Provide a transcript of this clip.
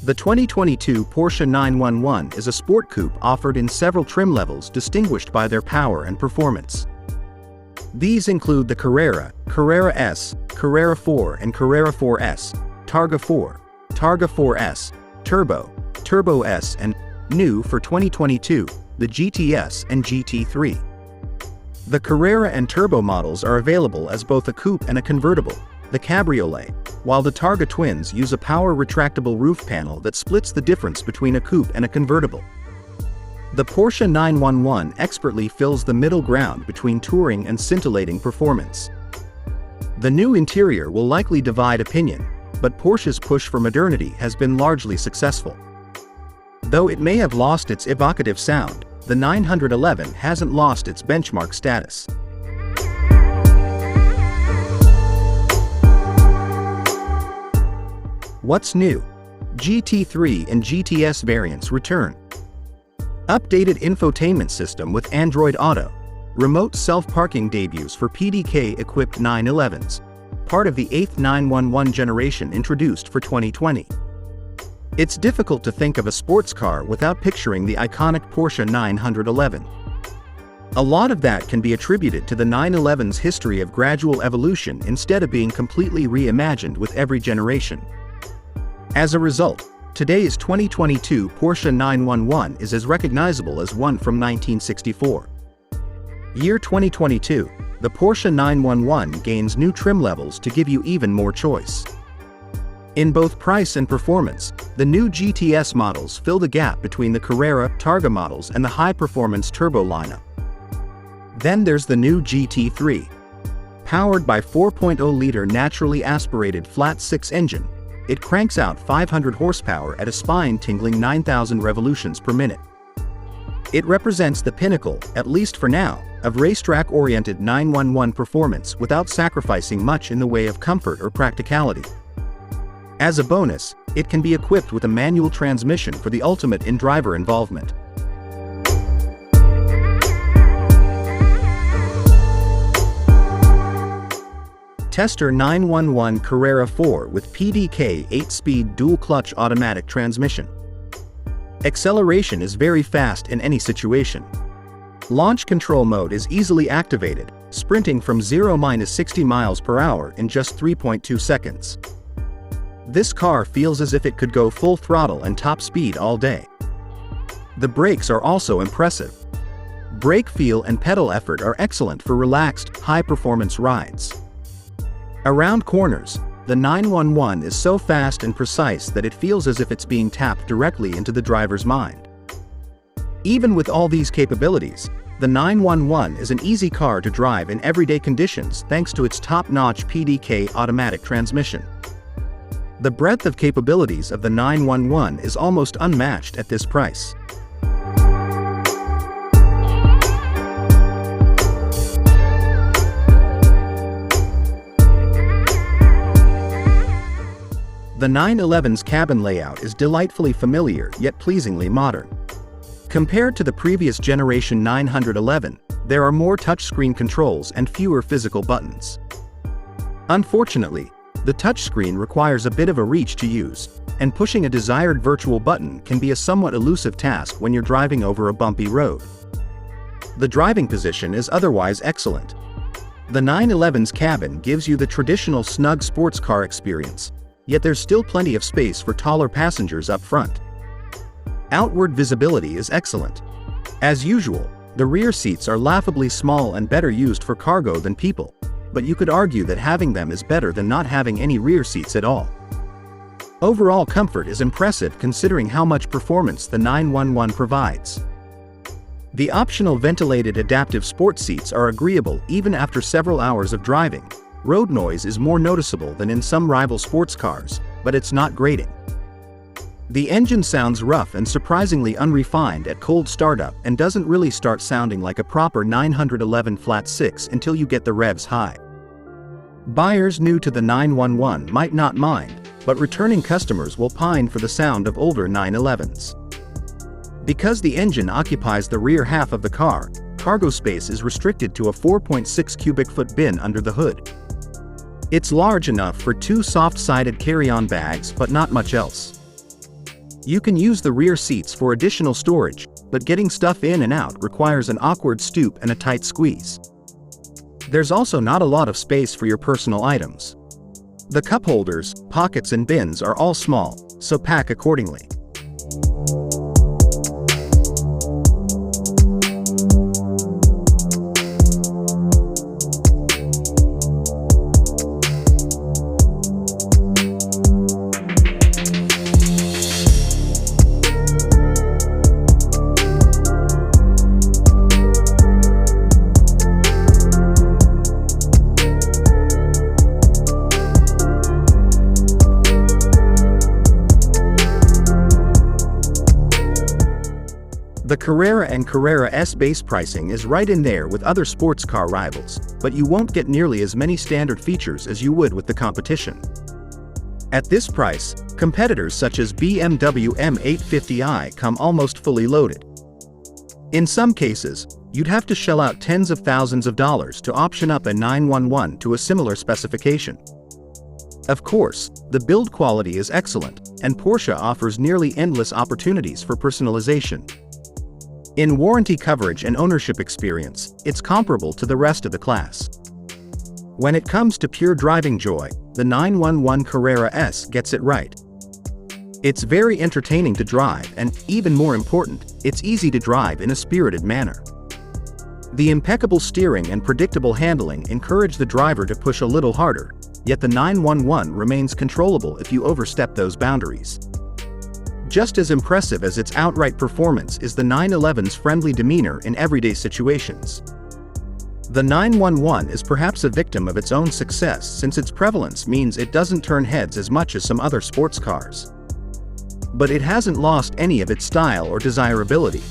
The 2022 Porsche 911 is a sport coupe offered in several trim levels distinguished by their power and performance. These include the Carrera, Carrera S, Carrera 4 and Carrera 4S, Targa 4, Targa 4S, Turbo, Turbo S and, new for 2022, the GTS and GT3. The Carrera and Turbo models are available as both a coupe and a convertible, the cabriolet, while the Targa twins use a power retractable roof panel that splits the difference between a coupe and a convertible. The Porsche 911 expertly fills the middle ground between touring and scintillating performance. The new interior will likely divide opinion, but Porsche's push for modernity has been largely successful. Though it may have lost its evocative sound, the 911 hasn't lost its benchmark status. What's new? GT3 and GTS variants return. Updated infotainment system with Android Auto. Remote self-parking debuts for PDK-equipped 911s. Part of the 8th 911 generation introduced for 2020. It's difficult to think of a sports car without picturing the iconic Porsche 911. A lot of that can be attributed to the 911's history of gradual evolution instead of being completely reimagined with every generation. As a result, today's 2022 Porsche 911 is as recognizable as one from 1964. Year 2022, the Porsche 911 gains new trim levels to give you even more choice. In both price and performance, the new GTS models fill the gap between the Carrera, Targa models and the high-performance turbo lineup. Then there's the new GT3. Powered by 4.0-liter naturally aspirated flat-six engine, it cranks out 500 horsepower at a spine-tingling 9,000 revolutions per minute. It represents the pinnacle, at least for now, of racetrack-oriented 911 performance without sacrificing much in the way of comfort or practicality. As a bonus, it can be equipped with a manual transmission for the ultimate in driver involvement. Tester 911 Carrera 4 with PDK 8-speed dual-clutch automatic transmission. Acceleration is very fast in any situation. Launch control mode is easily activated, sprinting from 0–60 miles per hour in just 3.2 seconds. This car feels as if it could go full throttle and top speed all day. The brakes are also impressive. Brake feel and pedal effort are excellent for relaxed, high-performance rides. Around corners, the 911 is so fast and precise that it feels as if it's being tapped directly into the driver's mind. Even with all these capabilities, the 911 is an easy car to drive in everyday conditions thanks to its top-notch PDK automatic transmission. The breadth of capabilities of the 911 is almost unmatched at this price. The 911's cabin layout is delightfully familiar yet pleasingly modern. Compared to the previous generation 911, there are more touchscreen controls and fewer physical buttons. Unfortunately, the touchscreen requires a bit of a reach to use, and pushing a desired virtual button can be a somewhat elusive task when you're driving over a bumpy road. The driving position is otherwise excellent. The 911's cabin gives you the traditional snug sports car experience, yet there's still plenty of space for taller passengers up front. Outward visibility is excellent. As usual, the rear seats are laughably small and better used for cargo than people, but you could argue that having them is better than not having any rear seats at all. Overall comfort is impressive considering how much performance the 911 provides. The optional ventilated adaptive sport seats are agreeable even after several hours of driving. Road noise is more noticeable than in some rival sports cars, but it's not grating. The engine sounds rough and surprisingly unrefined at cold startup and doesn't really start sounding like a proper 911 flat-six until you get the revs high. Buyers new to the 911 might not mind, but returning customers will pine for the sound of older 911s. Because the engine occupies the rear half of the car, cargo space is restricted to a 4.6 cubic foot bin under the hood. It's large enough for two soft-sided carry-on bags but not much else. You can use the rear seats for additional storage, but getting stuff in and out requires an awkward stoop and a tight squeeze. There's also not a lot of space for your personal items. The cup holders, pockets and bins are all small, so pack accordingly. The Carrera and Carrera S base pricing is right in there with other sports car rivals, but you won't get nearly as many standard features as you would with the competition. At this price, competitors such as BMW M850i come almost fully loaded. In some cases, you'd have to shell out tens of thousands of dollars to option up a 911 to a similar specification. Of course, the build quality is excellent, and Porsche offers nearly endless opportunities for personalization. In warranty coverage and ownership experience, it's comparable to the rest of the class. When it comes to pure driving joy, the 911 Carrera S gets it right. It's very entertaining to drive and, even more important, it's easy to drive in a spirited manner. The impeccable steering and predictable handling encourage the driver to push a little harder, yet the 911 remains controllable if you overstep those boundaries. Just as impressive as its outright performance is the 911's friendly demeanor in everyday situations. The 911 is perhaps a victim of its own success since its prevalence means it doesn't turn heads as much as some other sports cars. But it hasn't lost any of its style or desirability.